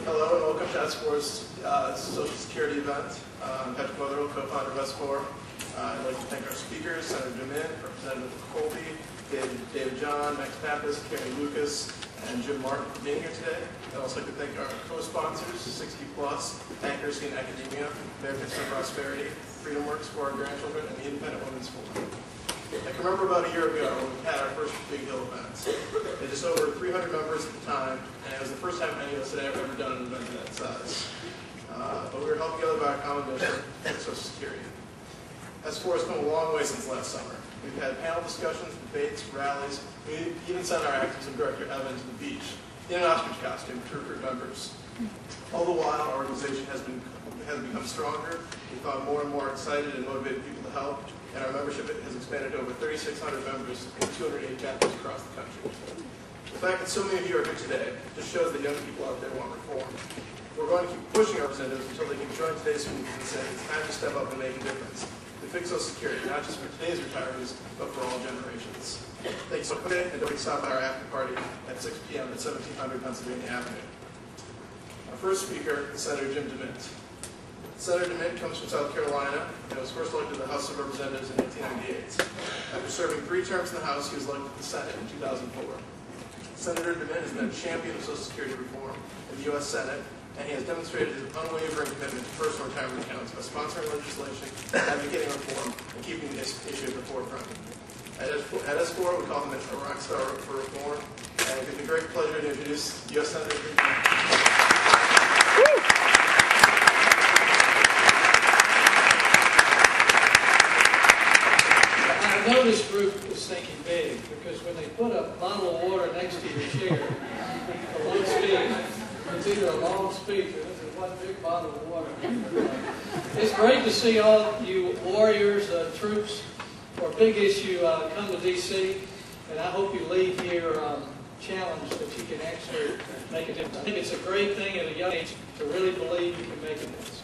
Hello and welcome to S4's Social Security event. I'm Patrick Motherwell, co-founder of S4. I'd like to thank our speakers, Senator Jim DeMint, Representative Kolbe, David John, Max Pappas, Karen Lucas, and Jim Martin for being here today. I'd also like to thank our co-sponsors, 60 Plus, Accuracy in Academia, Americans for Prosperity, Freedom Works for our grandchildren, and the Independent Women's Forum. I can remember about a year ago when we had our first Big Hill event. It had just over 300 members at the time, and it was the first time any of us had ever done an event of that size. But we were held together by a common mission, Social Security. S4 has come a long way since last summer. We've had panel discussions, debates, rallies. We even sent our activism director, Evan, to the beach in an ostrich costume to recruit members. All the while, our organization has become stronger. We found more and more excited and motivated people to help, and our membership has expanded to over 3,600 members in 208 chapters across the country. The fact that so many of you are here today just shows that young people out there want reform. We're going to keep pushing our representatives until they can join today's meeting and say it's time to step up and make a difference to fix Social Security, not just for today's retirees, but for all generations. Thanks so much, and don't stop by our after party at 6 p.m. at 1700 Pennsylvania Avenue. Our first speaker is Senator Jim DeMint. Senator DeMint comes from South Carolina and was first elected to the House of Representatives in 1898. After serving 3 terms in the House, he was elected to the Senate in 2004. Senator DeMint has been a champion of Social Security reform in the U.S. Senate, and he has demonstrated his unwavering commitment to personal retirement accounts by sponsoring legislation, advocating reform, and keeping this issue at the forefront. At S4, we call him a rock star for reform, and it gives me great pleasure to introduce U.S. Senator DeMint. I know this group is thinking big, because when they put a bottle of water next to your chair for one speech, it's either a long speech or this is one big bottle of water. It's great to see all you warriors, troops for a big issue come to D.C., and I hope you leave here challenged that you can actually make a difference. I think it's a great thing at a young age to really believe you can make a difference.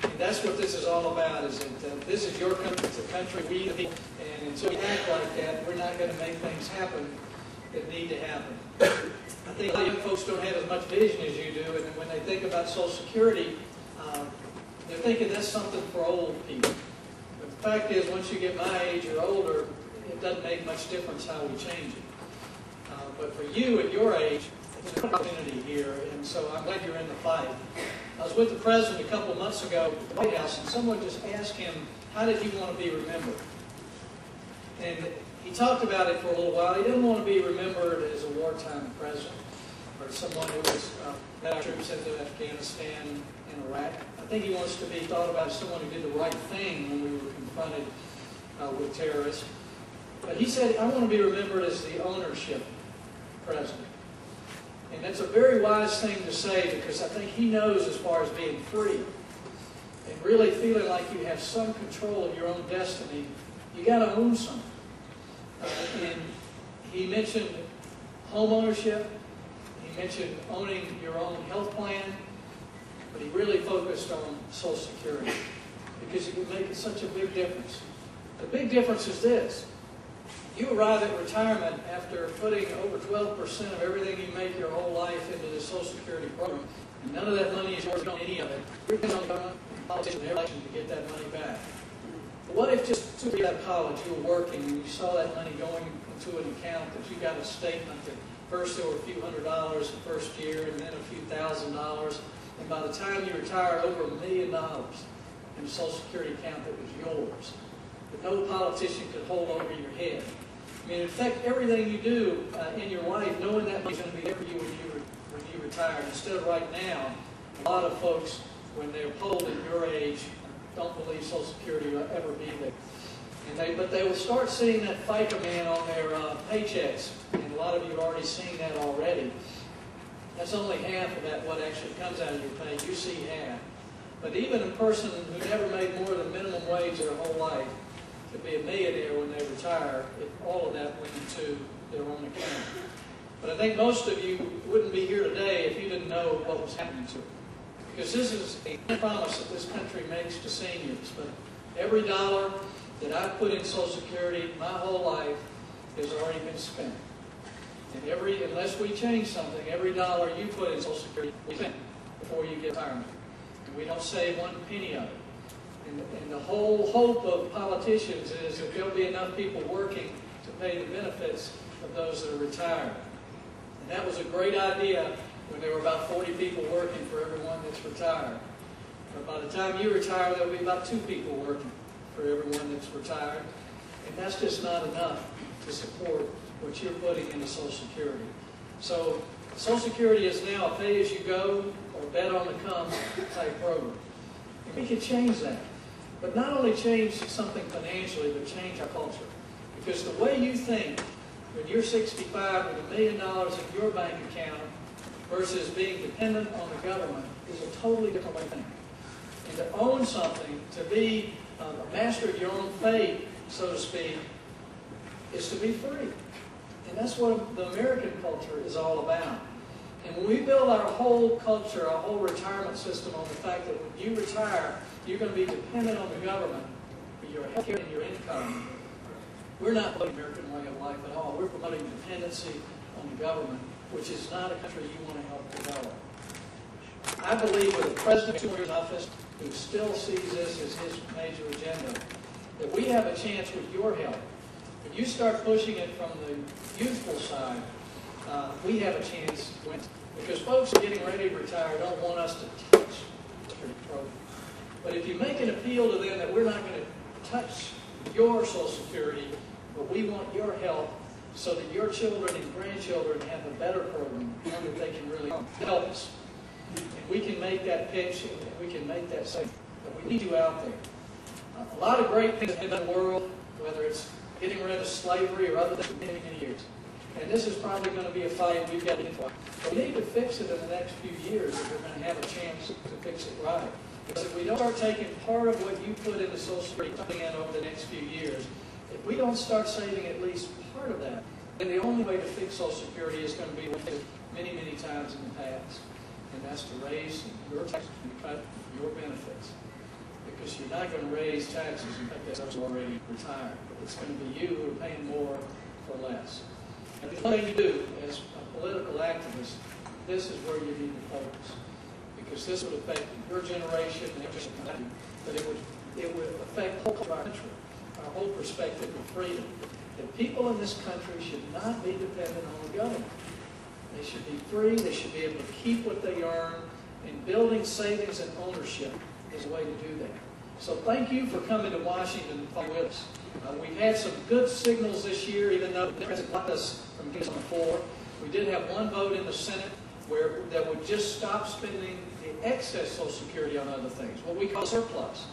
And that's what this is all about, is that this is your country, it's a country we the people, and until we act like that, we're not going to make things happen that need to happen. I think a lot of young folks don't have as much vision as you do, and when they think about Social Security, they're thinking that's something for old people. But the fact is, once you get my age or older, it doesn't make much difference how we change it. But for you at your age, there's an opportunity here, and so I'm glad you're in the fight. I was with the President a couple of months ago at the White House, and someone just asked him, how did he want to be remembered? And he talked about it for a little while. He didn't want to be remembered as a wartime president or someone who was led our troops into Afghanistan and Iraq. I think he wants to be thought about as someone who did the right thing when we were confronted with terrorists. But he said, I want to be remembered as the ownership president. And that's a very wise thing to say, because I think he knows, as far as being free and really feeling like you have some control of your own destiny, you got to own something. And he mentioned home ownership, he mentioned owning your own health plan, but he really focused on Social Security because it would make such a big difference. The big difference is this. You arrive at retirement after putting over 12% of everything you make your whole life into the Social Security program, and none of that money is yours, on any of it. You're depending on the government and politicians and election to get that money back. But what if just 2 years out of college you were working and you saw that money going into an account that you got a statement that first there were a few $100s the first year and then a few $1,000s, and by the time you retire, over $1 million in a Social Security account that was yours, that no politician could hold over your head. I mean, in fact, everything you do in your life, knowing that money's going to be there for you when you retire, instead of right now, a lot of folks, when they're polled at your age, don't believe Social Security will ever be there. But they will start seeing that FICA man on their paychecks, and a lot of you have already seen that already. That's only half of that what actually comes out of your pay. You see half. But even a person who never made more than minimum wage their whole life could be a millionaire when they retire if all of that went into their own account. But I think most of you wouldn't be here today if you didn't know what was happening to it. Because this is a promise that this country makes to seniors. But every dollar that I've put in Social Security my whole life has already been spent. And unless we change something, every dollar you put in Social Security, we spend before you get retirement. And we don't save one penny of it. And the whole hope of politicians is that there'll be enough people working to pay the benefits of those that are retired. And that was a great idea when there were about 40 people working for everyone that's retired. But by the time you retire, there'll be about 2 people working for everyone that's retired. And that's just not enough to support what you're putting into Social Security. So Social Security is now a pay-as-you-go or bet-on-the-come type program. And we can change that. But not only change something financially, but change our culture. Because the way you think when you're 65 with $1 million in your bank account versus being dependent on the government is a totally different way of thinking. And to own something, to be a master of your own fate, so to speak, is to be free. And that's what the American culture is all about. And when we build our whole culture, our whole retirement system on the fact that when you retire, you're going to be dependent on the government for your health care and your income, we're not promoting the American way of life at all. We're promoting dependency on the government, which is not a country you want to help develop. I believe with a president 2 years in office who still sees this as his major agenda, that we have a chance with your help. When you start pushing it from the youthful side, we have a chance to win. Because folks getting ready to retire don't want us to touch the program. But if you make an appeal to them that we're not going to touch your Social Security, but we want your help so that your children and grandchildren have a better program, one that they can really help us. And we can make that pitch and we can make that say, but we need you out there. A lot of great things have been in the world, whether it's getting rid of slavery or other things for many, many years. And this is probably going to be a fight we've got to get for. But we need to fix it in the next few years if we're going to have a chance to fix it right. Because if we don't start taking part of what you put into Social Security in over the next few years, if we don't start saving at least part of that, then the only way to fix Social Security is going to be what we did many, many times in the past. And that's to raise your taxes and cut your benefits. Because you're not going to raise taxes and cut those who are already retired. It's going to be you who are paying more for less. And the thing you do as a political activist, this is where you need to focus. Because this would affect your generation and every generation, but it would affect the whole country, our whole perspective of freedom. That people in this country should not be dependent on the government. They should be free, they should be able to keep what they earn, and building savings and ownership is a way to do that. So thank you for coming to Washington and fighting with us. We've had some good signals this year, even though the President blocked us from getting on the floor. We did have one vote in the Senate that would just stop spending the excess Social Security on other things, what we call surplus.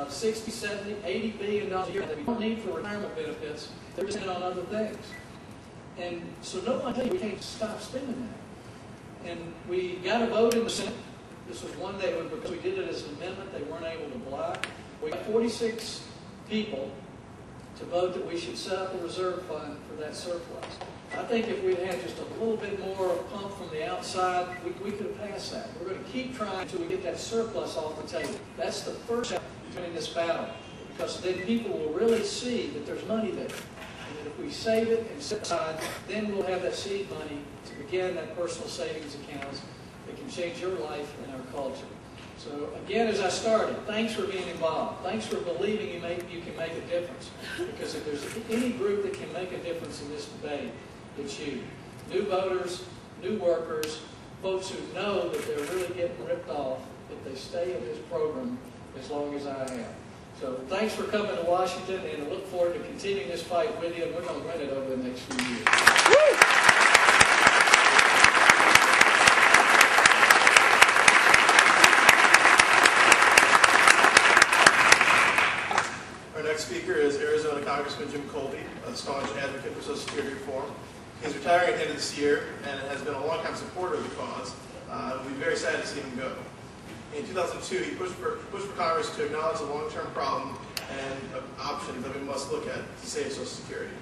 60, 70, $80 billion a year that we don't need for retirement benefits, they're spending on other things. And so no one tell you we can't stop spending that. And we got a vote in the Senate. This was one day because we did it as an amendment, they weren't able to block. We got 46 people to vote that we should set up a reserve fund for that surplus. I think if we'd had just a little bit more pump from the outside, we could have passed that. We're going to keep trying until we get that surplus off the table. That's the first step in this battle, because then people will really see that there's money there. And that if we save it and set it aside, then we'll have that seed money to begin that personal savings accounts that can change your life and our culture. So again, as I started, thanks for being involved. Thanks for believing you can make a difference. Because if there's any group that can make a difference in this debate, it's you. New voters, new workers, folks who know that they're really getting ripped off if they stay in this program as long as I have. So thanks for coming to Washington, and I look forward to continuing this fight with you, and we're going to win it over the next few years. Our next speaker is Arizona Congressman Jim Kolbe, a staunch advocate for Social Security reform. He's retiring at the end of this year and has been a long-time supporter of the cause. We'd be very sad to see him go. In 2002, he pushed for Congress to acknowledge the long-term problem and options that we must look at to save Social Security.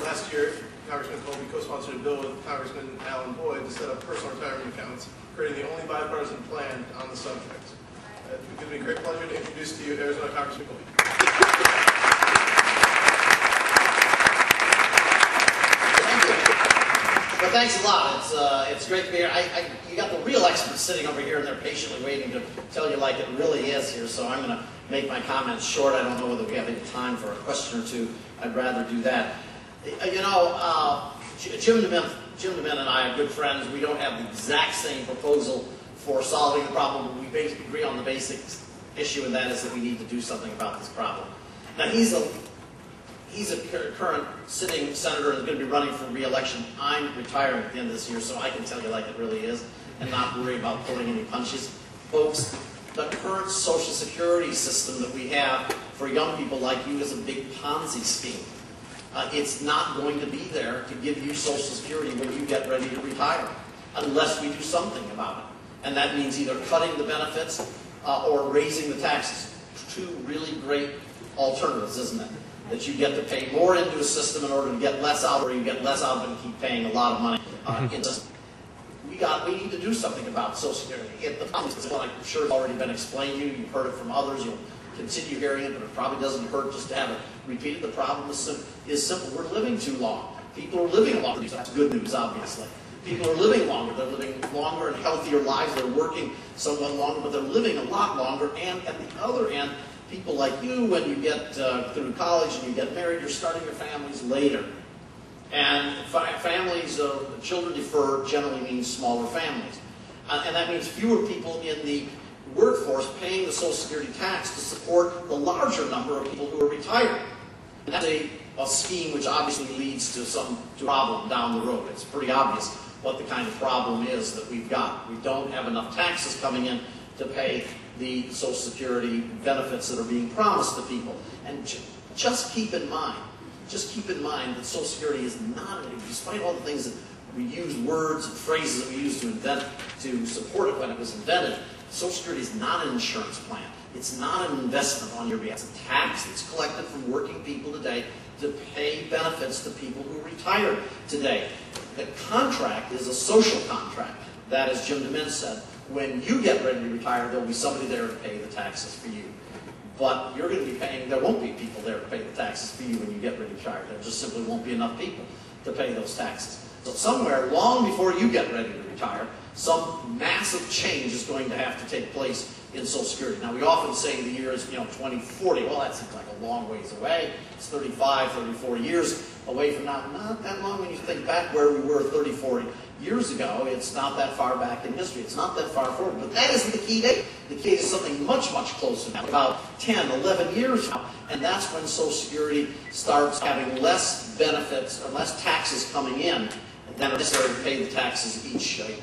Last year, Congressman Kolbe co-sponsored a bill with Congressman Alan Boyd to set up personal retirement accounts, creating the only bipartisan plan on the subject. It gives me a great pleasure to introduce to you Arizona Congressman Kolbe. Well, thanks a lot. It's great to be here. You got the real experts sitting over here, and they're patiently waiting to tell you like it really is here. So I'm going to make my comments short. I don't know whether we have any time for a question or two. I'd rather do that. You know, Jim DeMint and I are good friends. We don't have the exact same proposal for solving the problem, but we basically agree on the basic issue, and that is that we need to do something about this problem. Now, he's a current sitting senator and is going to be running for re-election. I'm retiring at the end of this year, so I can tell you like it really is and not worry about pulling any punches. Folks, the current Social Security system that we have for young people like you is a big Ponzi scheme. It's not going to be there to give you Social Security when you get ready to retire, unless we do something about it. And that means either cutting the benefits or raising the taxes. Two really great alternatives, isn't it? That you get to pay more into a system in order to get less out, or you get less out and keep paying a lot of money into. We need to do something about Social Security. The problem is, well, I'm sure it's already been explained to you. You've heard it from others. You'll continue hearing it, but it probably doesn't hurt just to have it repeated. The problem is simple. We're living too long. People are living longer. That's good news, obviously. People are living longer. They're living longer and healthier lives. They're working somewhat longer, but they're living a lot longer. And at the other end, people like you, when you get through college and you get married, you're starting your families later. And families, children deferred generally means smaller families. And that means fewer people in the workforce paying the Social Security tax to support the larger number of people who are retired. And that's a scheme which obviously leads to a problem down the road. It's pretty obvious what the kind of problem is that we've got. We don't have enough taxes coming in to pay the Social Security benefits that are being promised to people. And just keep in mind that Social Security is not, despite all the things that we use, words and phrases that we use to support it when it was invented, Social Security is not an insurance plan. It's not an investment on your behalf. It's a tax that's collected from working people today to pay benefits to people who retire today. The contract is a social contract. That, as Jim DeMint said, when you get ready to retire, there will be somebody there to pay the taxes for you. But you're going to be paying, there won't be people there to pay the taxes for you when you get ready to retire. There just simply won't be enough people to pay those taxes. So somewhere, long before you get ready to retire, some massive change is going to have to take place in Social Security. Now, we often say the year is 2040. Well, that seems like a long ways away. It's 35, 34 years away from now. Not that long when you think back where we were 30, 40 years ago. It's not that far back in history. It's not that far forward. But that isn't the key date. The key is something much, much closer now, about 10, 11 years now. And that's when Social Security starts having less benefits or less taxes coming in than are necessary to pay the taxes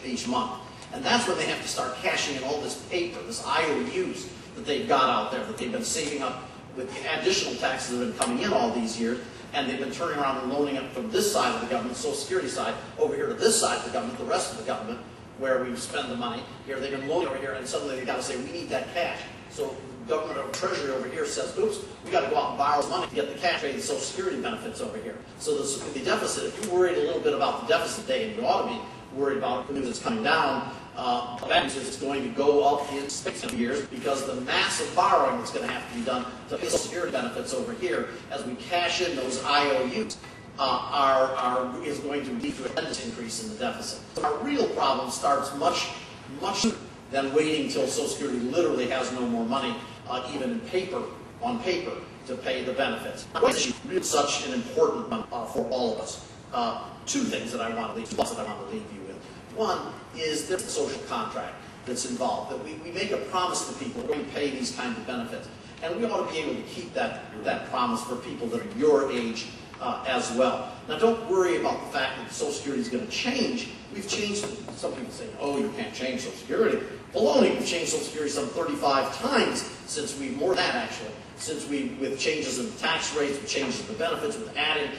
each month. And that's when they have to start cashing in all this paper, this IOUs that they've got out there, that they've been saving up with the additional taxes that have been coming in all these years, and they've been turning around and loaning it from this side of the government, Social Security side, over here to this side of the government, the rest of the government, where we spend the money. Here they've been loaning over here, and suddenly they've got to say, we need that cash. So government or Treasury over here says, oops, we got to go out and borrow money to get the cash, pay the Social Security benefits over here. So the deficit, if you're worried a little bit about the deficit today, and you ought to be worried about the news that's coming down, that means it's going to go up in 6 years because the massive borrowing that's going to have to be done to pay Social Security benefits over here as we cash in those IOUs is going to lead to a tremendous increase in the deficit. So our real problem starts much sooner than waiting until Social Security literally has no more money, even on paper, to pay the benefits. Why is this issue such an important one for all of us? Two things that I want to leave you with. One is the social contract that's involved, that we make a promise to people we're going to pay these kinds of benefits. And we ought to be able to keep that promise for people that are your age as well. Now, don't worry about the fact that Social Security is going to change. We've changed it. Some people say, oh, you can't change Social Security. Baloney, we've changed Social Security some 35 times since more than that, actually, with changes in the tax rates, with changes in the benefits, with adding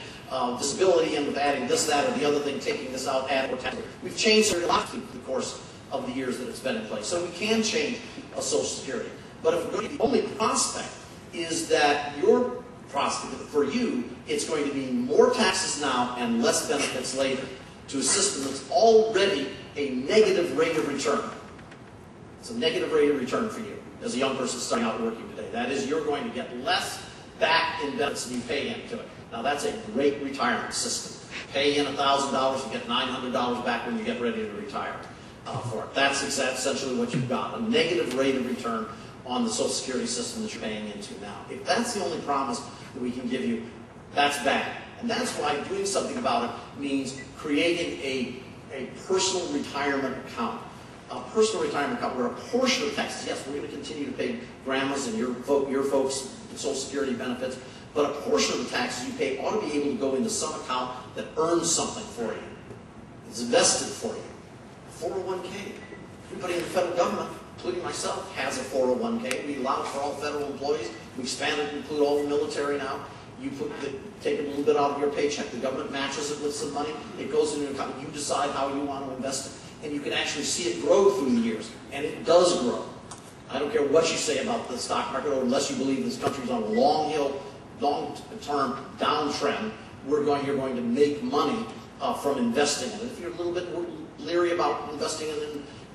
disability in, with adding this, that, or the other thing, taking this out, adding more tax. We've changed it a lot through the course of the years that it's been in place. So we can change Social Security. But if we're going to, the only prospect is that your prospect, for you, it's going to be more taxes now and less benefits later to a system that's already a negative rate of return. It's a negative rate of return for you as a young person starting out working today. That is, you're going to get less back in benefits than you pay into it. Now, that's a great retirement system. pay in $1,000, you get $900 back when you get ready to retire for it. That's essentially what you've got, a negative rate of return on the Social Security system that you're paying into now. If that's the only promise that we can give you, that's bad. And that's why doing something about it means creating a personal retirement account. A personal retirement account where a portion of taxes, yes, we're going to continue to pay grandmas and your folks' Social Security benefits, but a portion of the taxes you pay ought to be able to go into some account that earns something for you. It's invested for you. 401k. Everybody in the federal government, including myself, has a 401k. We allow it for all federal employees. We expanded it to include all the military now. You take a little bit out of your paycheck. The government matches it with some money. It goes into an account. You decide how you want to invest it. And you can actually see it grow through the years. And it does grow. I don't care what you say about the stock market, or unless you believe this country's on a long-term downtrend, you're going to make money from investing. And if you're a little bit leery about investing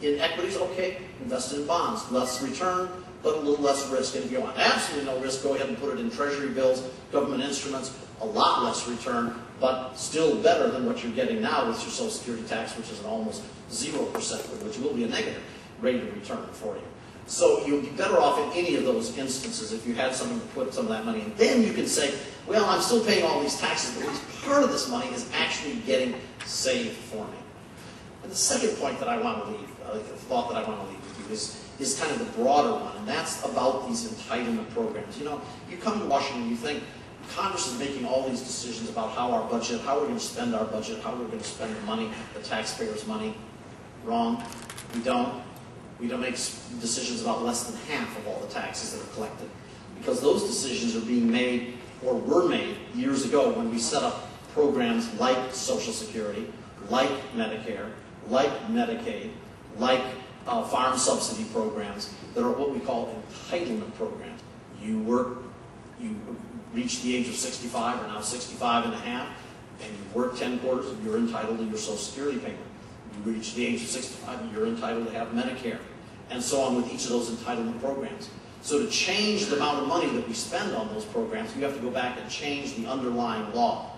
in equities, okay, invest in bonds. Less return, but a little less risk. And if you want absolutely no risk, go ahead and put it in treasury bills, government instruments, a lot less return, but still better than what you're getting now with your Social Security tax, which is an almost 0%, which will be a negative rate of return for you. So you'd be better off in any of those instances if you had something to put some of that money in. Then you can say, well, I'm still paying all these taxes, but at least part of this money is actually getting saved for me. And the second point that I want to leave, the thought that I want to leave with you is kind of the broader one, and that's about these entitlement programs. You know, you come to Washington, you think Congress is making all these decisions about how our budget, how we're going to spend our budget, how we're going to spend the money, the taxpayers' money. Wrong. We don't. We don't make decisions about less than half of all the taxes that are collected, because those decisions are being made, or were made, years ago when we set up programs like Social Security, like Medicare, like Medicaid, like farm subsidy programs that are what we call entitlement programs. You reach the age of 65 or now 65 and a half, and you work 10 quarters, and you're entitled to your Social Security payment. You reach the age of 65, and you're entitled to have Medicare, and so on with each of those entitlement programs. So to change the amount of money that we spend on those programs, you have to go back and change the underlying law,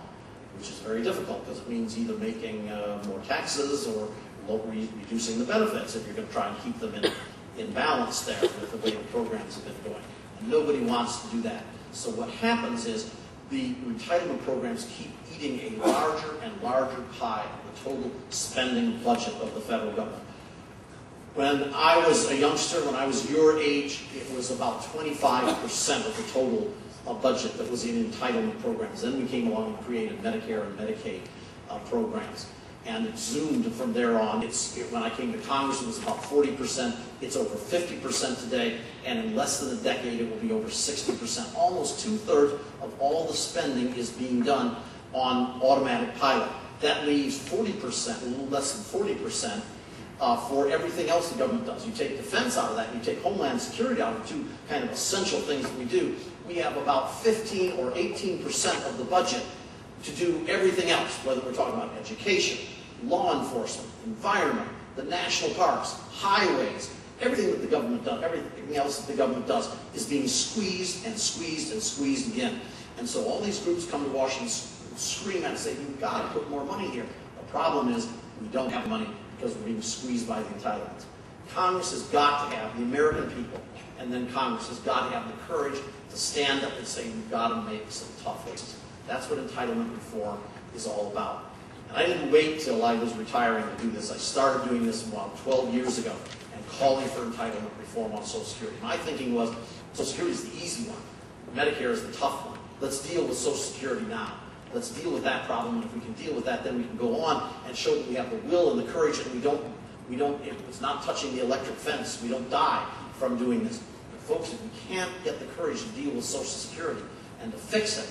which is very difficult because it means either making more taxes or reducing the benefits if you're going to try and keep them in balance there with the way the programs have been going. And nobody wants to do that. So what happens is the entitlement programs keep eating a larger and larger pie of the total spending budget of the federal government. When I was a youngster, when I was your age, it was about 25% of the total budget that was in entitlement programs. Then we came along and created Medicare and Medicaid programs. And it zoomed from there on. When I came to Congress, it was about 40%. It's over 50% today. And in less than a decade, it will be over 60%. Almost 2/3 of all the spending is being done on automatic pilot. That leaves 40%, a little less than 40%, for everything else the government does. You take defense out of that, you take Homeland Security out of two kind of essential things that we do. We have about 15 or 18% of the budget to do everything else, whether we're talking about education, law enforcement, environment, the national parks, highways, everything that the government does, everything else that the government does is being squeezed and squeezed and squeezed again. And so all these groups come to Washington and scream and say, you've got to put more money here. The problem is we don't have money because we're being squeezed by the entitlements. Congress has got to have, the American people, and then Congress has got to have the courage to stand up and say, we've got to make some tough choices. That's what entitlement reform is all about. And I didn't wait till I was retiring to do this. I started doing this about 12 years ago and calling for entitlement reform on Social Security. My thinking was, Social Security is the easy one. Medicare is the tough one. Let's deal with Social Security now. Let's deal with that problem, and if we can deal with that, then we can go on and show that we have the will and the courage, and it's not touching the electric fence. We don't die from doing this. But folks, if we can't get the courage to deal with Social Security and to fix it,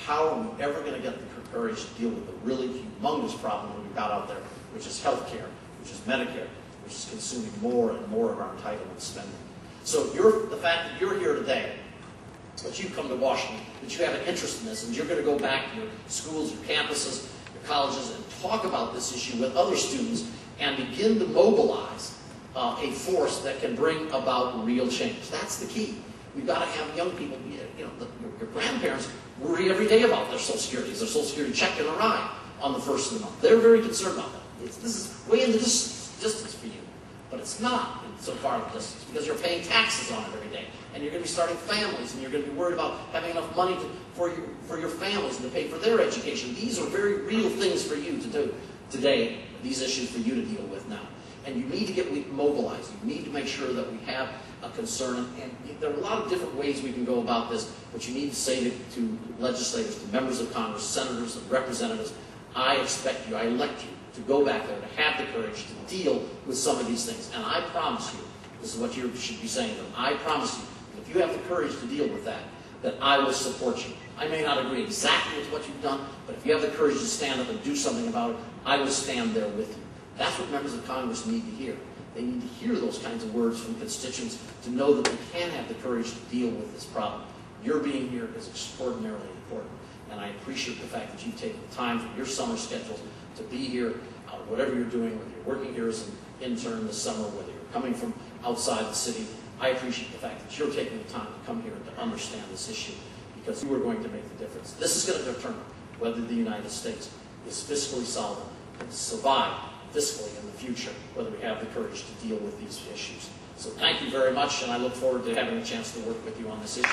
how are we ever going to get the courage to deal with the really humongous problem that we've got out there, which is health care, which is Medicare, which is consuming more and more of our entitlement spending. So the fact that you're here today, that you've come to Washington, that you have an interest in this, and you're going to go back to your schools, your campuses, your colleges, and talk about this issue with other students and begin to mobilize a force that can bring about real change. That's the key. We've got to have young people, your grandparents worry every day about their Social Security. Is their Social Security check going to arrive? on the first of the month. They're very concerned about that. This is way in the distance for you, but it's not so far in the distance because you're paying taxes on it every day, and you're going to be starting families, and you're going to be worried about having enough money for your families and to pay for their education. These are very real things for you to do today, these issues for you to deal with now. And you need to get mobilized. You need to make sure that we have a concern. And there are a lot of different ways we can go about this, but you need to say to legislators, to members of Congress, senators, and representatives, I expect you, I elect you to go back there, to have the courage to deal with some of these things. And I promise you, this is what you should be saying to them, I promise you, if you have the courage to deal with that I will support you. I may not agree exactly with what you've done, but if you have the courage to stand up and do something about it, I will stand there with you. That's what members of Congress need to hear. They need to hear those kinds of words from constituents to know that we can have the courage to deal with this problem. Your being here is extraordinarily important, and I appreciate the fact that you've taken the time from your summer schedules to be here, whatever you're doing, whether you're working here as an intern this summer, whether you're coming from outside the city. I appreciate the fact that you're taking the time to come here and to understand this issue, because you are going to make the difference. This is going to determine whether the United States is fiscally solvent and survive fiscally in the future, whether we have the courage to deal with these issues. So thank you very much, and I look forward to having a chance to work with you on this issue.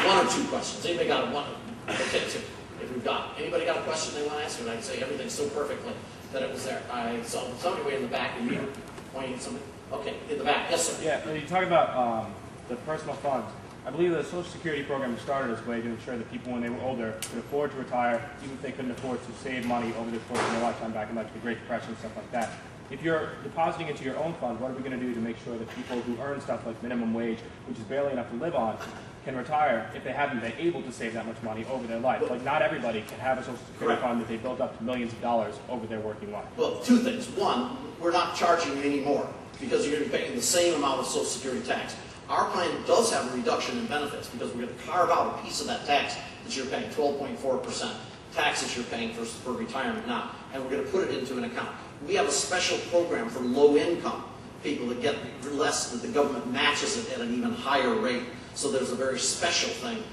One or two questions. Anybody got one? Okay, two. If we've got anybody got a question they want to ask, and I can say everything so perfectly that it was there. I saw somebody way in the back, and you were pointing at somebody. Okay, in the back. Yes, sir. Yeah, when you talk about the personal funds, I believe the Social Security program started this way to ensure that people, when they were older, could afford to retire, even if they couldn't afford to save money over the course of their lifetime, back in like the Great Depression and stuff like that. If you're depositing into your own fund, what are we going to do to make sure that people who earn stuff like minimum wage, which is barely enough to live on, can retire if they haven't been able to save that much money over their life? Like, not everybody can have a Social Security fund that they built up to millions of dollars over their working life. Well, two things. One, we're not charging you any more because you're going to be paying the same amount of Social Security tax. Our plan does have a reduction in benefits because we're going to carve out a piece of that tax that you're paying, 12.4% taxes you're paying for retirement now, and we're going to put it into an account. We have a special program for low-income people that get less, that the government matches it at an even higher rate. So there's a very special thing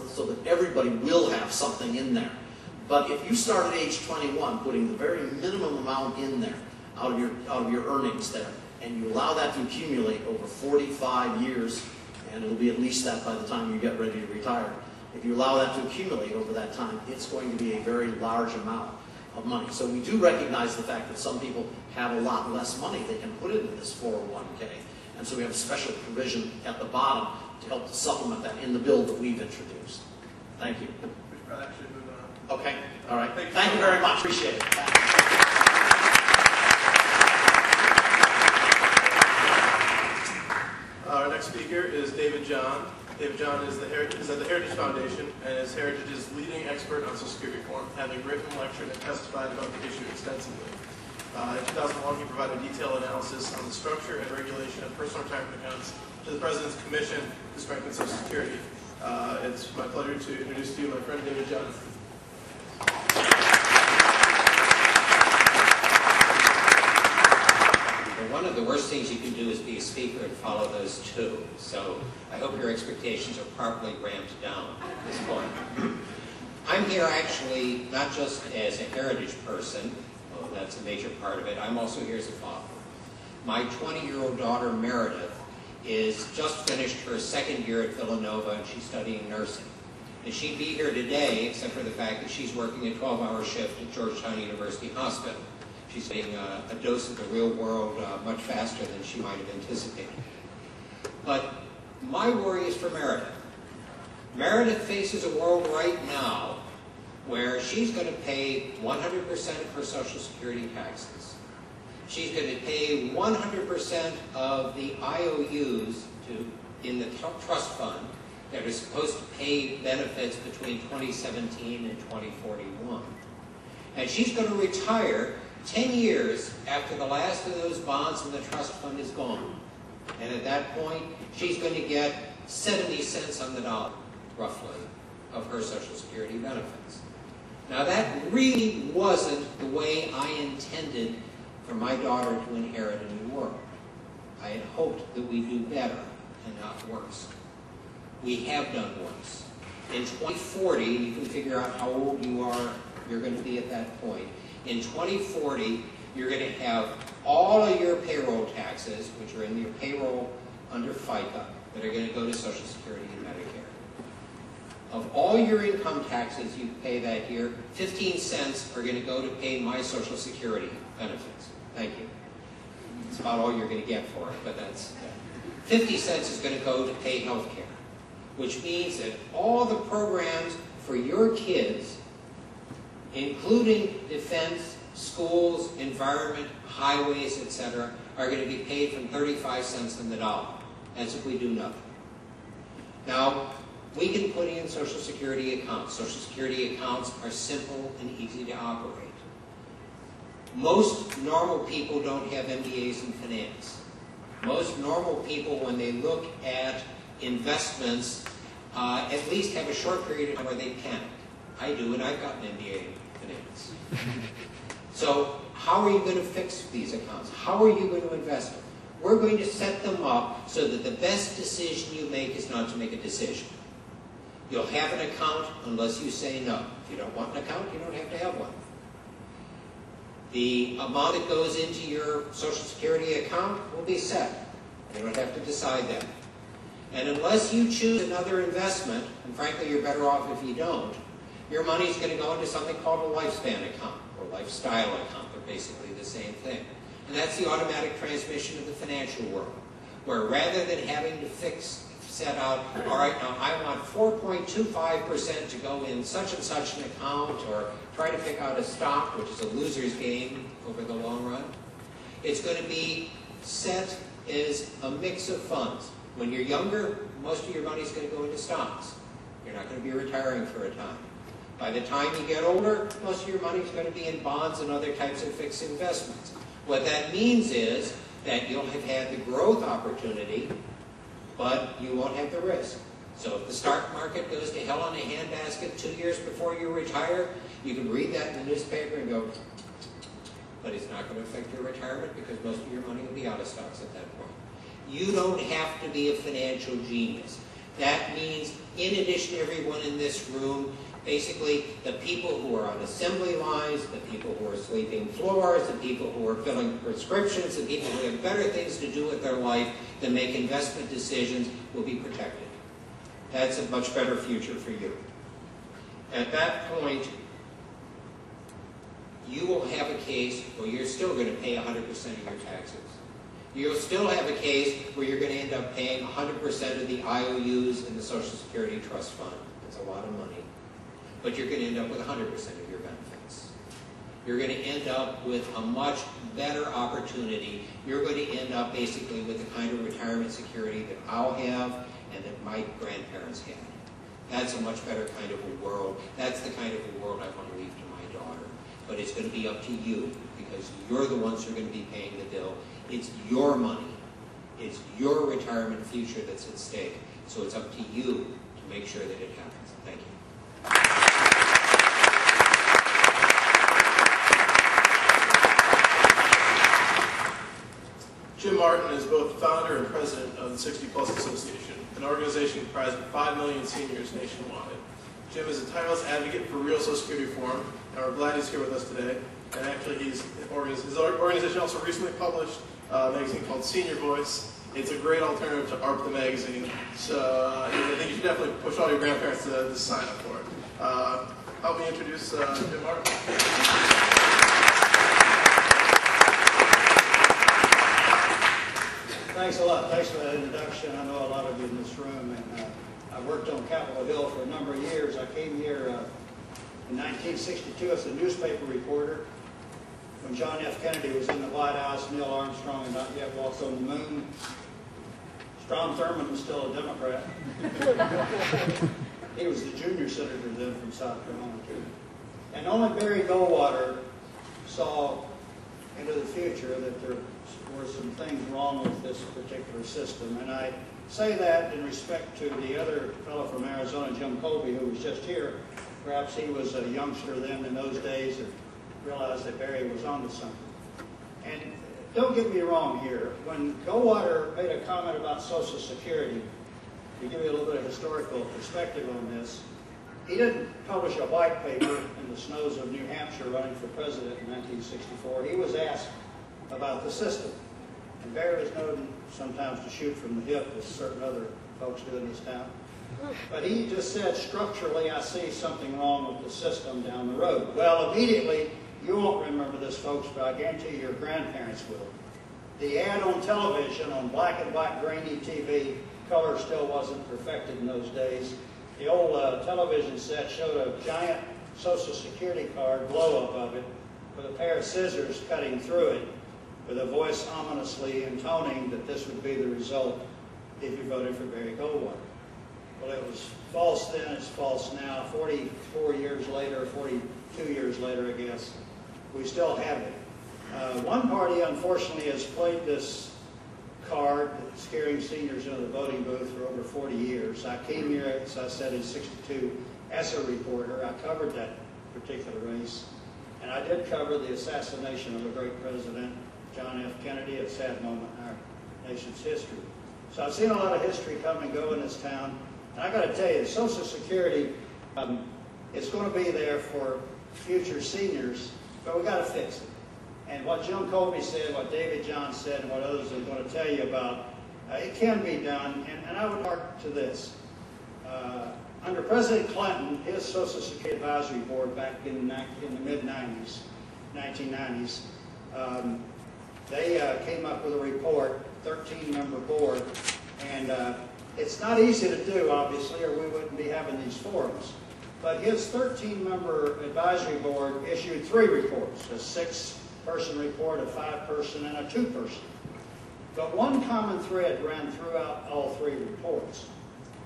so that everybody will have something in there. But if you start at age 21, putting the very minimum amount in there out of your earnings there, and you allow that to accumulate over 45 years, and it'll be at least that by the time you get ready to retire. If you allow that to accumulate over that time, it's going to be a very large amount of money. So we do recognize the fact that some people have a lot less money they can put into this 401k. And so we have a special provision at the bottom to help to supplement that in the bill that we've introduced. Thank you. We should probably actually move on. Okay. All right. Thank you very much. Appreciate it. Our next speaker is David John. David John is at the Heritage Foundation and is Heritage's leading expert on Social Security reform, having written, lectured, and testified about the issue extensively. In 2001, he provided detailed analysis on the structure and regulation of personal retirement accounts to the President's Commission to Strengthen Social Security. It's my pleasure to introduce to you my friend David John. One of the worst things you can do is be a speaker and follow those two. So I hope your expectations are properly ramped down at this point. I'm here actually not just as a heritage person, although that's a major part of it. I'm also here as a father. My 20-year-old daughter, Meredith, is just finished her second year at Villanova, and she's studying nursing. And she'd be here today, except for the fact that she's working a 12-hour shift at Georgetown University Hospital. She's getting a dose of the real world much faster than she might have anticipated. But my worry is for Meredith. Meredith faces a world right now where she's going to pay 100% of her Social Security taxes. She's going to pay 100% of the IOUs in the trust fund that are supposed to pay benefits between 2017 and 2041. And she's going to retire 10 years after the last of those bonds in the trust fund is gone. And at that point, she's going to get 70 cents on the dollar, roughly, of her Social Security benefits. Now, that really wasn't the way I intended for my daughter to inherit a new world. I had hoped that we do better and not worse. We have done worse. In 2040, you can figure out how old you are, you're going to be at that point. In 2040, you're going to have all of your payroll taxes, which are in your payroll under FICA, that are going to go to Social Security and Medicare. Of all your income taxes you pay that year, 15 cents are going to go to pay my Social Security benefits. Thank you. It's about all you're going to get for it, but that's 50 cents is going to go to pay health care, which means that all the programs for your kids, including defense, schools, environment, highways, etc., are going to be paid from 35 cents on the dollar, as if we do nothing. Now, we can put in Social Security accounts. Social Security accounts are simple and easy to operate. Most normal people don't have MBAs in finance. Most normal people, when they look at investments, at least have a short period of time where they panic. I do, and I've got an MBA in finance. So how are you going to fix these accounts? How are you going to invest them? We're going to set them up so that the best decision you make is not to make a decision. You'll have an account unless you say no. If you don't want an account, you don't have to have one. The amount that goes into your Social Security account will be set. You don't have to decide that. And unless you choose another investment, and frankly you're better off if you don't, your money is going to go into something called a lifespan account or lifestyle account. They're basically the same thing. And that's the automatic transmission of the financial world, where rather than having to set out, all right, now I want 4.25% to go in such and such an account, or try to pick out a stock, which is a loser's game over the long run. It's going to be set as a mix of funds. When you're younger, most of your money is going to go into stocks. You're not going to be retiring for a time. By the time you get older, most of your money is going to be in bonds and other types of fixed investments. What that means is that you'll have had the growth opportunity, but you won't have the risk. So if the stock market goes to hell in a handbasket 2 years before you retire, you can read that in the newspaper and go, but it's not going to affect your retirement because most of your money will be out of stocks at that point. You don't have to be a financial genius. That means, in addition to everyone in this room, basically the people who are on assembly lines, the people who are sweeping floors, the people who are filling prescriptions, the people who have better things to do with their life than make investment decisions will be protected. That's a much better future for you. At that point, you will have a case where you're still going to pay 100% of your taxes. You'll still have a case where you're going to end up paying 100% of the IOUs in the Social Security Trust Fund. It's a lot of money. But you're going to end up with 100% of your benefits. You're going to end up with a much better opportunity. You're going to end up basically with the kind of retirement security that I'll have and that my grandparents had. That's a much better kind of a world. That's the kind of a world I want to leave to my daughter. But it's going to be up to you, because you're the ones who are going to be paying the bill. It's your money. It's your retirement future that's at stake. So it's up to you to make sure that it happens. Thank you. Jim Martin is both the founder and president of the 60 Plus Association, an organization comprised of 5 million seniors nationwide. Jim is a tireless advocate for real Social Security reform, and we're glad he's here with us today. And actually, his organization also recently published a magazine called Senior Voice. It's a great alternative to ARP the magazine, so I think you should definitely push all your grandparents to sign up for it. Help me introduce Jim Martin. Thanks a lot. Thanks for that introduction. I know a lot of you in this room, and I worked on Capitol Hill for a number of years. I came here in 1962 as a newspaper reporter when John F. Kennedy was in the White House. Neil Armstrong had not yet walked on the moon. Strom Thurmond was still a Democrat. He was the junior senator then from South Carolina, too. And only Barry Goldwater saw into the future that there were some things wrong with this particular system. And I say that in respect to the other fellow from Arizona, Jim Kolbe, who was just here. Perhaps he was a youngster then in those days and realized that Barry was onto something. And don't get me wrong here. When Goldwater made a comment about Social Security, to give you a little bit of historical perspective on this, he didn't publish a white paper in the snows of New Hampshire running for president in 1964. He was asked about the system. And Barry was known sometimes to shoot from the hip, as certain other folks do in this town. But he just said, structurally, I see something wrong with the system down the road. Well, immediately, you won't remember this, folks, but I guarantee you your grandparents will. The ad on television, on black and white grainy TV, color still wasn't perfected in those days. The old television set showed a giant Social Security card, blow-up of it, with a pair of scissors cutting through it, with a voice ominously intoning that this would be the result if you voted for Barry Goldwater. Well, it was false then, it's false now. 44 years later, 42 years later, I guess, we still have it. One party, unfortunately, has played this card, scaring seniors into the voting booth for over 40 years. I came here, as I said, in '62 as a reporter. I covered that particular race, and I did cover the assassination of a great president, John F. Kennedy, a sad moment in our nation's history. So I've seen a lot of history come and go in this town. And I got to tell you, Social Security is going to be there for future seniors, but we got to fix it. And what Jim Kolbe said, what David John said, and what others are going to tell you about, it can be done. And I would hark to this. Under President Clinton, his Social Security Advisory Board back in the mid-90s, 1990s, they came up with a report, 13-member board, and it's not easy to do, obviously, or we wouldn't be having these forums. But his 13-member advisory board issued 3 reports, a 6-person report, a 5-person, and a 2-person. But one common thread ran throughout all 3 reports,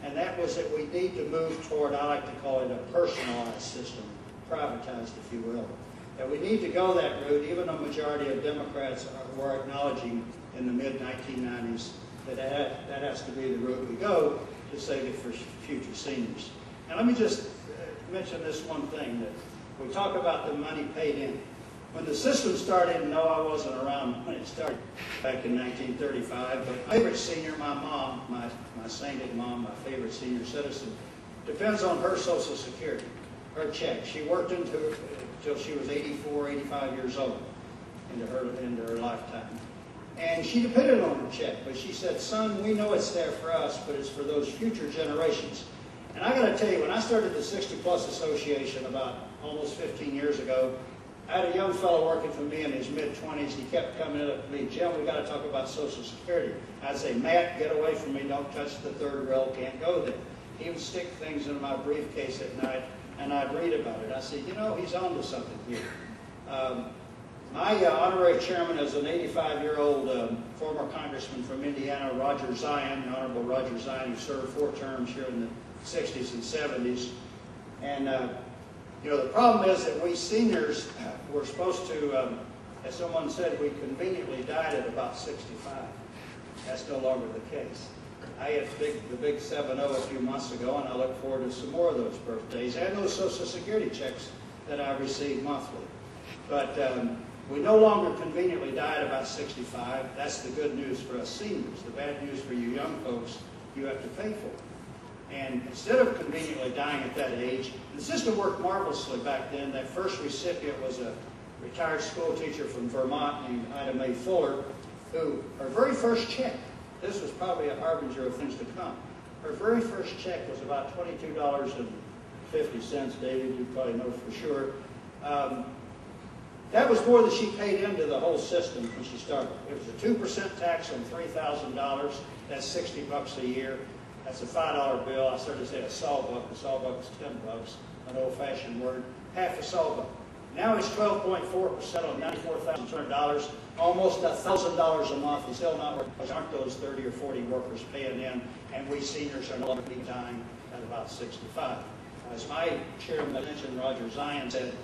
and that was that we need to move toward, I like to call it a personalized system, privatized, if you will. That we need to go that route, even a majority of Democrats were acknowledging in the mid-1990s that has to be the route we go to save it for future seniors. And let me just mention this one thing, that we talk about the money paid in. When the system started, no, I wasn't around when it started back in 1935, but my favorite senior, my mom, my sainted mom, my favorite senior citizen, depends on her Social Security, her check. She worked until she was 84, 85 years old into her lifetime. And she depended on her check, but she said, son, we know it's there for us, but it's for those future generations. And I got to tell you, when I started the 60 Plus Association about almost 15 years ago, I had a young fellow working for me in his mid-20s. He kept coming up to me, Jim, we got to talk about Social Security. I'd say, Matt, get away from me, don't touch the third rail, can't go there. He would stick things in my briefcase at night, and I'd read about it. I said, you know, he's on to something here. My honorary chairman is an 85-year-old former congressman from Indiana, Roger Zion, the Honorable Roger Zion, who served 4 terms here in the 60s and 70s. And, you know, the problem is that we seniors were supposed to, as someone said, we conveniently died at about 65. That's no longer the case. I had the big 7-0 a few months ago, and I look forward to some more of those birthdays and those Social Security checks that I receive monthly. But we no longer conveniently die at about 65. That's the good news for us seniors. The bad news for you young folks, you have to pay for it. And instead of conveniently dying at that age, the system worked marvelously back then. That first recipient was a retired school teacher from Vermont named Ida Mae Fuller, who, her very first check, this was probably a harbinger of things to come. Her very first check was about $22.50, David, you probably know for sure. That was more than she paid into the whole system when she started. It was a 2% tax on $3,000. That's $60 a year. That's a $5 bill. I started to say a sawbuck. A sawbuck is $10, an old-fashioned word. Half a sawbuck. Now it's 12.4% on $94,200, almost $1,000 a month. It's still not working. Aren't those 30 or 40 workers paying in? And we seniors are no longer dying at about 65. As my chairman mentioned, Roger Zion said,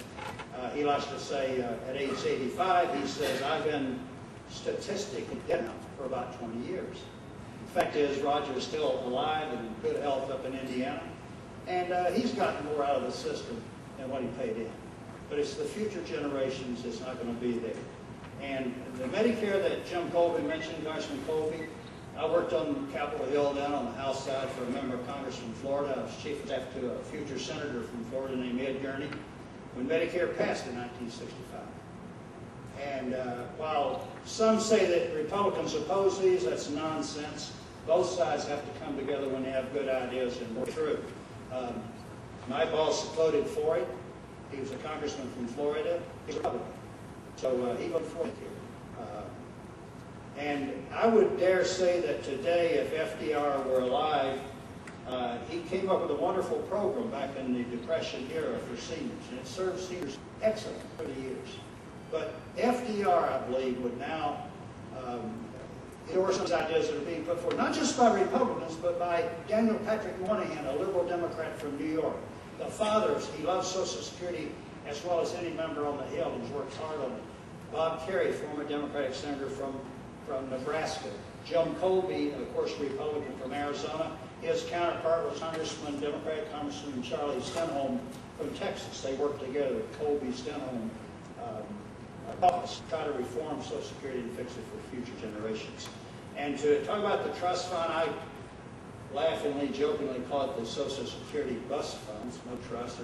he likes to say at age 85, he says, I've been statistically dead now for about 20 years. The fact is, Roger is still alive and in good health up in Indiana, and he's gotten more out of the system than what he paid in. But it's the future generations that's not going to be there. And the Medicare that Jim Kolbe mentioned, Congressman Kolbe, I worked on Capitol Hill then on the House side for a member of Congress from Florida. I was chief of staff to a future senator from Florida named Ed Gurney when Medicare passed in 1965. And while some say that Republicans oppose these, that's nonsense. Both sides have to come together when they have good ideas and work through. My boss voted for it. He was a congressman from Florida. He's a Republican. So he voted for it here. And I would dare say that today, if FDR were alive, he came up with a wonderful program back in the Depression era for seniors. And it served seniors excellent for the years. But FDR, I believe, would now endorse some ideas that are being put forward, not just by Republicans, but by Daniel Patrick Moynihan, a liberal Democrat from New York. The fathers, he loves Social Security as well as any member on the Hill. He's worked hard on it. Bob Kerrey, former Democratic senator from Nebraska. Jim Kolbe, of course, Republican from Arizona. His counterpart was Democratic Congressman Charlie Stenholm from Texas. They worked together, Kolbe, Stenholm, try to reform Social Security and fix it for future generations. And to talk about the trust fund, I laughingly, jokingly call it the Social Security bus funds. No trust,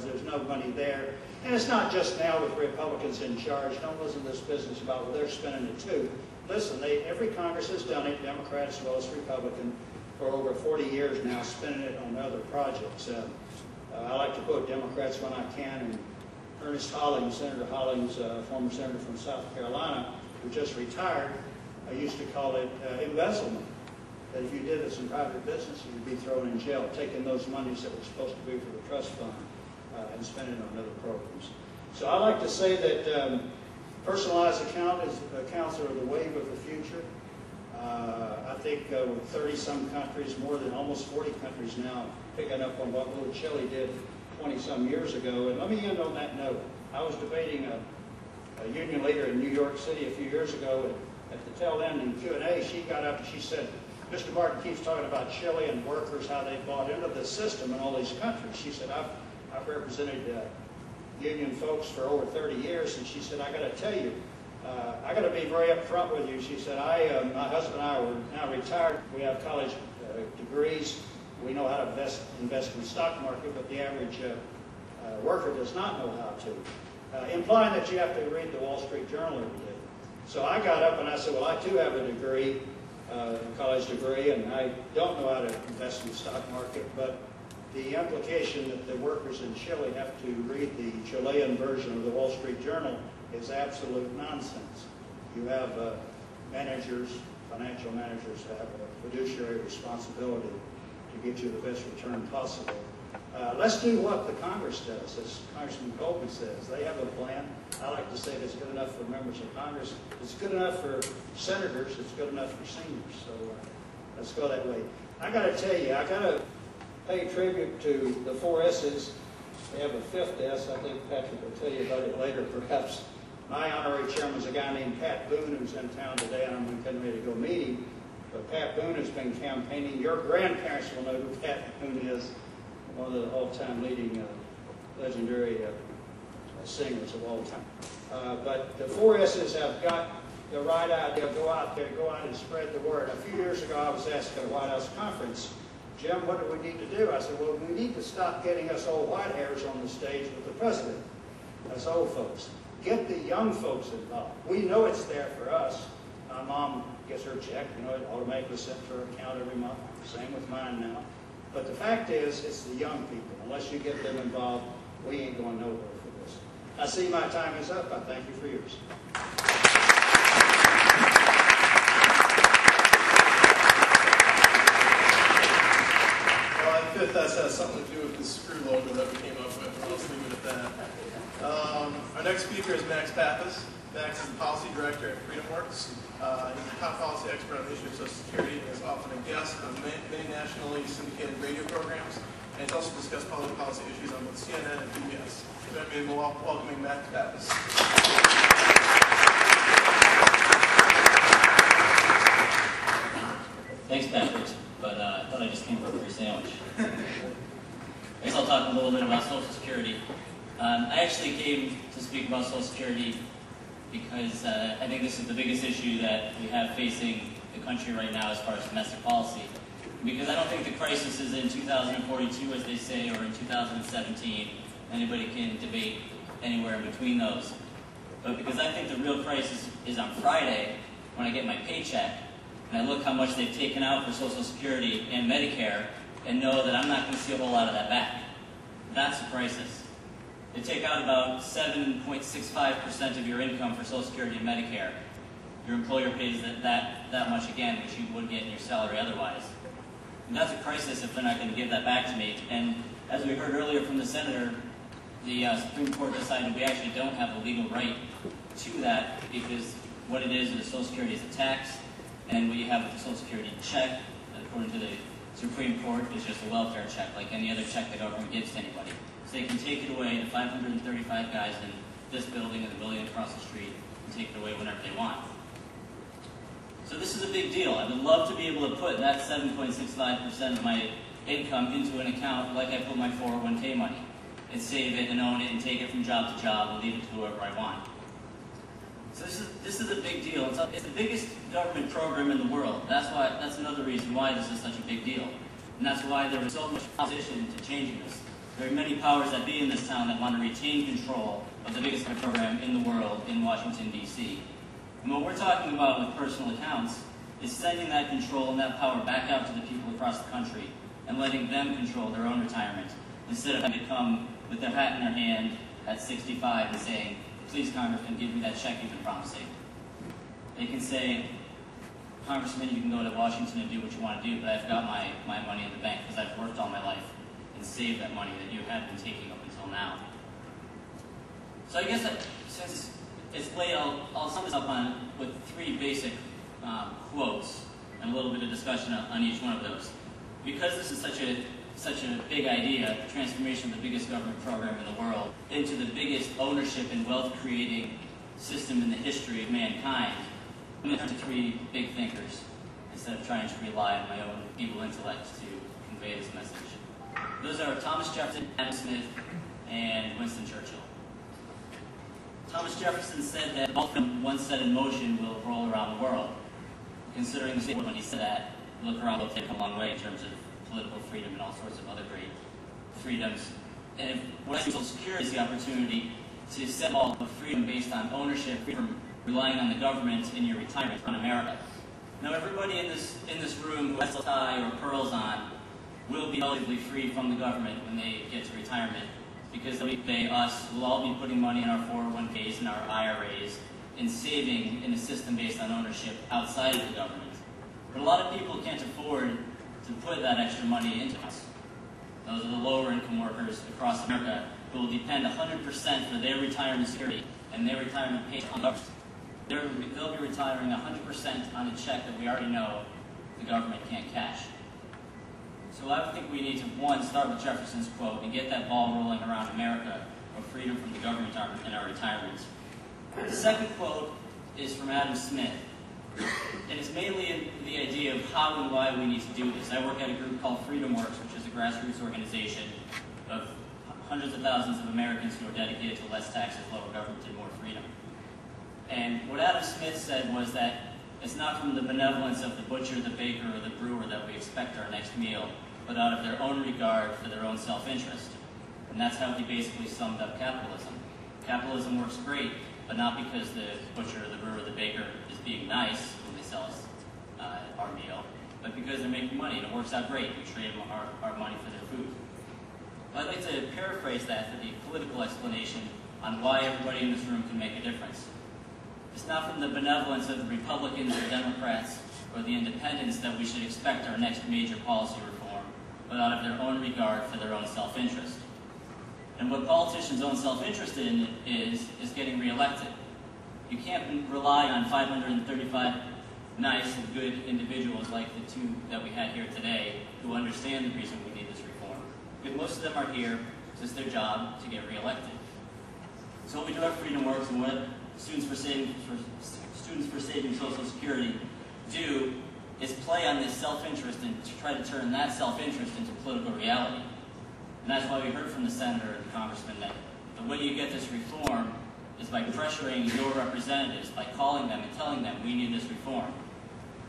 there's no money there. And it's not just now with Republicans in charge. Don't listen to this business about, well, they're spending it too. Listen, every Congress has done it, Democrat as well as Republican, for over 40 years now, spending it on other projects. I like to quote Democrats when I can, and Ernest Hollings, Senator Hollings, former senator from South Carolina, who just retired, used to call it embezzlement. That if you did this in private business, you'd be thrown in jail, taking those monies that were supposed to be for the trust fund and spending it on other programs. So I like to say that personalized accounts are the wave of the future. I think with 30-some countries, more than almost 40 countries now, picking up on what little Chile did 20-some years ago. And let me end on that note. I was debating a union leader in New York City a few years ago, and at the tail end in Q&A, she got up and she said, Mr. Martin keeps talking about Chile and workers, how they bought into this system in all these countries. She said, I've represented union folks for over 30 years, and she said, I got to tell you, I got to be very upfront with you. She said, my husband and I are now retired. We have college degrees. We know how to invest in the stock market, but the average worker does not know how to, implying that you have to read the Wall Street Journal every day. So I got up and I said, well, I too have a degree, a college degree, and I don't know how to invest in the stock market, but the implication that the workers in Chile have to read the Chilean version of the Wall Street Journal is absolute nonsense. You have managers, financial managers, have a fiduciary responsibility to get you the best return possible. Let's do what the Congress does, as Congressman Kolbe says. They have a plan. I like to say it's good enough for members of Congress. It's good enough for senators. It's good enough for seniors. So let's go that way. I got to tell you, I got to pay tribute to the 4 S's. They have a 5th S. I think Patrick will tell you about it later, perhaps. My honorary chairman is a guy named Pat Boone, who's in town today, and I'm getting ready to go meet him. But Pat Boone has been campaigning. Your grandparents will know who Pat Boone is, one of the all-time leading legendary singers of all time. But the 4 S's have got the right idea. Go out there, go out and spread the word. A few years ago, I was asked at a White House conference, Jim, what do we need to do? I said, well, we need to stop getting us old white hairs on the stage with the president. Us old folks. Get the young folks involved. We know it's there for us. My mom gets her check, it automatically sent to her account every month. Same with mine now. But the fact is, it's the young people. Unless you get them involved, we ain't going nowhere for this. I see my time is up. I thank you for yours. Well, I bet that has something to do with the screw logo that we came up with. I'll just leave it at that. Our next speaker is Max Pappas. Max is the policy director at FreedomWorks. He's a top policy expert on the issue of Social Security and is often a guest on many nationally syndicated radio programs. And he's also discussed public policy issues on both CNN and PBS. Join me in welcoming Max Pappas. Thanks, Patrick, but I thought I just came for a free sandwich. I guess I'll talk a little bit about Social Security. I actually came to speak about Social Security because I think this is the biggest issue that we have facing the country right now as far as domestic policy. Because I don't think the crisis is in 2042, as they say, or in 2017. Anybody can debate anywhere in between those. But because I think the real crisis is on Friday, when I get my paycheck, and I look how much they've taken out for Social Security and Medicare, and know that I'm not going to see a whole lot of that back. That's a crisis. They take out about 7.65% of your income for Social Security and Medicare. Your employer pays that much again, which you would get in your salary otherwise. And that's a crisis if they're not going to give that back to me. And as we heard earlier from the Senator, the Supreme Court decided we actually don't have a legal right to that, because what it is Social Security is a tax, and what you have with the Social Security check, according to the Supreme Court, is just a welfare check, like any other check the government gives to anybody. So they can take it away, the 535 guys in this building and the building across the street, and take it away whenever they want. So this is a big deal. I would love to be able to put that 7.65% of my income into an account like I put my 401k money, and save it and own it and take it from job to job and leave it to whoever I want. So this is a big deal. It's the biggest government program in the world. That's another reason why this is such a big deal. And that's why there was so much opposition to changing this. There are many powers that be in this town that want to retain control of the biggest program in the world in Washington, D.C. And what we're talking about with personal accounts is sending that control and that power back out to the people across the country and letting them control their own retirement, instead of having to come with their hat in their hand at 65 and saying, "Please, Congressman, give me that check you've been promising." They can say, "Congressman, you can go to Washington and do what you want to do, but I've got my money in the bank because I've worked all my life and saved that money that you have been taking up until now." So I guess that, since it's late, I'll sum this up with three basic quotes and a little bit of discussion on each one of those. Because this is such a big idea, the transformation of the biggest government program in the world into the biggest ownership and wealth-creating system in the history of mankind, I'm going to turn to three big thinkers instead of trying to rely on my own feeble intellect to convey this message. Those are Thomas Jefferson, Adam Smith, and Winston Churchill. Thomas Jefferson said that all from once set in motion will roll around the world. Considering the state when he said that, look around, will take a long way in terms of political freedom and all sorts of other great freedoms. And what I see Social Security is the opportunity to set all of freedom based on ownership, freedom from relying on the government in your retirement on America. Now, everybody in this room who has a tie or pearls on will be relatively free from the government when they get to retirement, because us will all be putting money in our 401ks and our IRAs and saving in a system based on ownership outside of the government. But a lot of people can't afford to put that extra money into us. Those are the lower income workers across America who will depend 100% for their retirement security and their retirement pay on the government. They'll be retiring 100% on a check that we already know the government can't cash. So I would think we need to, one, start with Jefferson's quote and get that ball rolling around America of freedom from the government in our retirements. The second quote is from Adam Smith, and it's mainly the idea of how and why we need to do this. I work at a group called Freedom Works, which is a grassroots organization of hundreds of thousands of Americans who are dedicated to less taxes, lower government, and more freedom. And what Adam Smith said was that it's not from the benevolence of the butcher, the baker, or the brewer that we expect our next meal, but out of their own regard for their own self-interest. And that's how he basically summed up capitalism. Capitalism works great, but not because the butcher, the brewer, the baker is being nice when they sell us our meal, but because they're making money, and it works out great. We trade them our money for their food. But I'd like to paraphrase that for the political explanation on why everybody in this room can make a difference. It's not from the benevolence of the Republicans or Democrats or the independents that we should expect our next major policy reform, but out of their own regard for their own self-interest. And what politicians' own self-interest in is getting reelected. You can't rely on 535 nice and good individuals like the two that we had here today who understand the reason we need this reform. Because most of them are here, it's their job to get reelected. So what we do at Freedom Works and what Students for Saving Social Security do is play on this self-interest and to try to turn that self-interest into political reality. And that's why we heard from the Senator and the Congressman that the way you get this reform is by pressuring your representatives, by calling them and telling them we need this reform.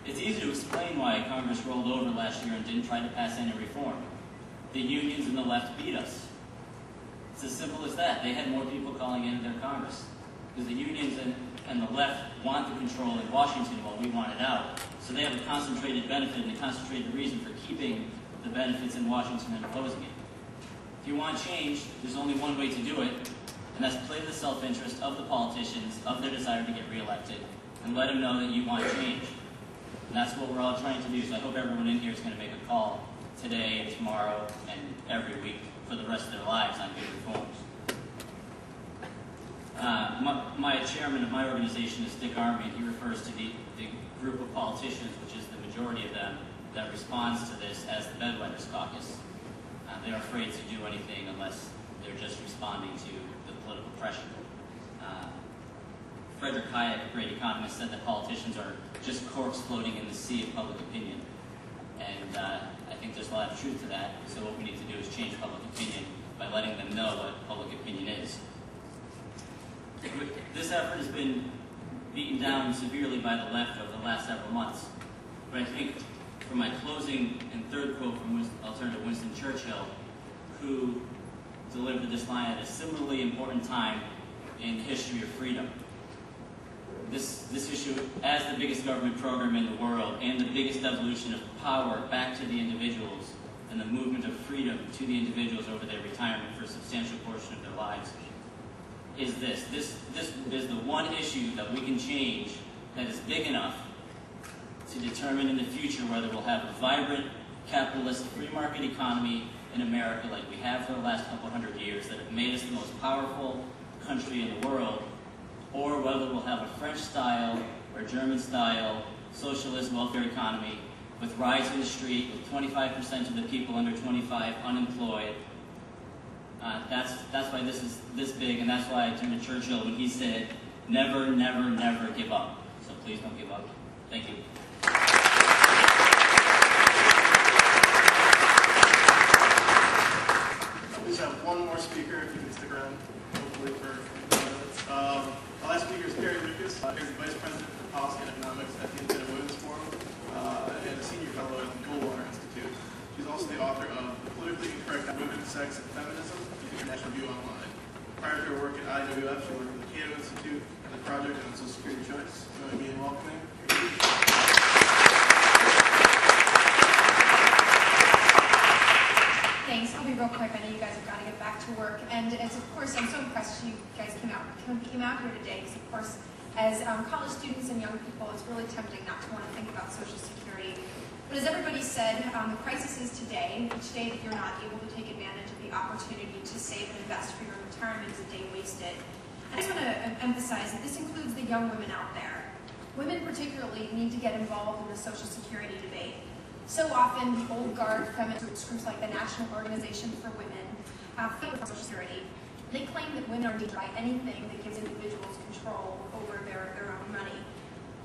It's easy to explain why Congress rolled over last year and didn't try to pass any reform. The unions and the left beat us. It's as simple as that. They had more people calling into their Congress. Because the unions and the left want the control in Washington while we want it out. So they have a concentrated benefit and a concentrated reason for keeping the benefits in Washington and opposing it. If you want change, there's only one way to do it, and that's play to the self-interest of the politicians, of their desire to get reelected, and let them know that you want change. And that's what we're all trying to do. So I hope everyone in here is going to make a call today and tomorrow and every week for the rest of their lives on good reforms. My chairman of my organization is Dick Army, and he refers to the group of politicians, which is the majority of them, that responds to this as the Bedwetters Caucus. They're afraid to do anything unless they're just responding to the political pressure. Frederick Hayek, a great economist, said that politicians are just corks floating in the sea of public opinion. And I think there's a lot of truth to that. So what we need to do is change public opinion by letting them know what public opinion is. This effort has been beaten down severely by the left over the last several months. But I think for my closing and third quote from I'll turn to Winston Churchill, who delivered this line at a similarly important time in the history of freedom. This issue, as the biggest government program in the world and the biggest devolution of power back to the individuals and the movement of freedom to the individuals over their retirement for a substantial portion of their lives, is this. This is the one issue that we can change that is big enough to determine in the future whether we'll have a vibrant, capitalist, free market economy in America like we have for the last couple hundred years that have made us the most powerful country in the world, or whether we'll have a French-style or German-style socialist welfare economy with riots in the street, with 25% of the people under 25 unemployed. That's why this is this big, and that's why I turned to Churchill when he said, never, never, never give up. So please don't give up. Thank you. We just have one more speaker, if you can stick around, hopefully for 5 minutes. Our last speaker is Carrie Lucas. She's the Vice President for Policy and Economics at the Independent Women's Forum and a Senior Fellow at the Goldwater Institute. She's also the author of Politically Incorrect Women, Sex, and Feminism, the International View Online. Prior to her work at IWF, she worked at the Cato Institute and the Project on Social Security Choice. Join me in welcoming Carrie Lucas. Thanks. I'll be real quick. I know you guys have got to get back to work. And it's, of course, I'm so impressed you guys came out here today because, of course, as college students and young people, it's really tempting not to want to think about Social Security. But as everybody said, the crisis is today. Each day that you're not able to take advantage of the opportunity to save and invest for your retirement is a day wasted. And I just want to emphasize that this includes the young women out there. Women particularly need to get involved in the Social Security debate. So often, the old guard feminist groups like the National Organization for Women fight with Social Security. They claim that women are needed by anything that gives individuals control over their own money.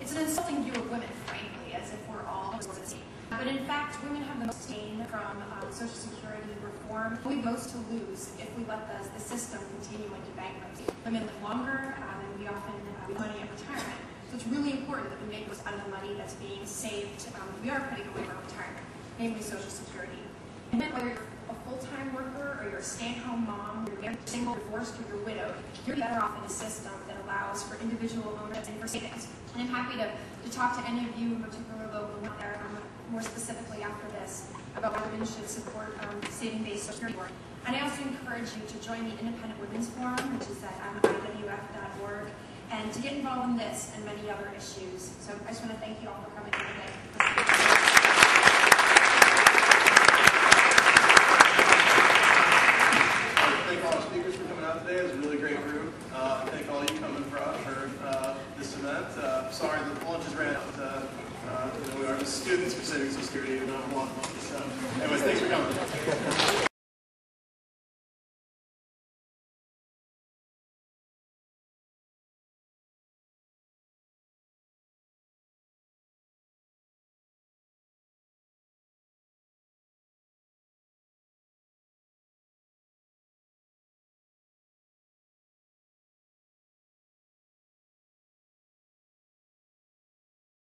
It's an insulting view of women, frankly, as if we're all the same. But in fact, women have the most gain from Social Security reform. We have most to lose if we let the system continue into bankruptcy. Women live longer, and we often lose money at retirement. So it's really important that we make most out of the money that's being saved. We are putting away for retirement, namely Social Security. And then whether you're a full-time worker or you're a stay-at-home mom, or you're married, single, divorced, or you're widowed, you're better off in a system that allows for individual ownership and for savings. And I'm happy to talk to any of you, in particular local out there, more specifically after this, about why women should support saving-based Social Security work. And I also encourage you to join the Independent Women's Forum, which is at IWF.org, and to get involved in this and many other issues. So I just want to thank you all for coming here today. Thank all our speakers for coming out today. It was a really great group. Thank all you coming for this event. Sorry that the lunches ran out. We are just students for saving Social Security and not a lot of money. So anyways, thanks for coming.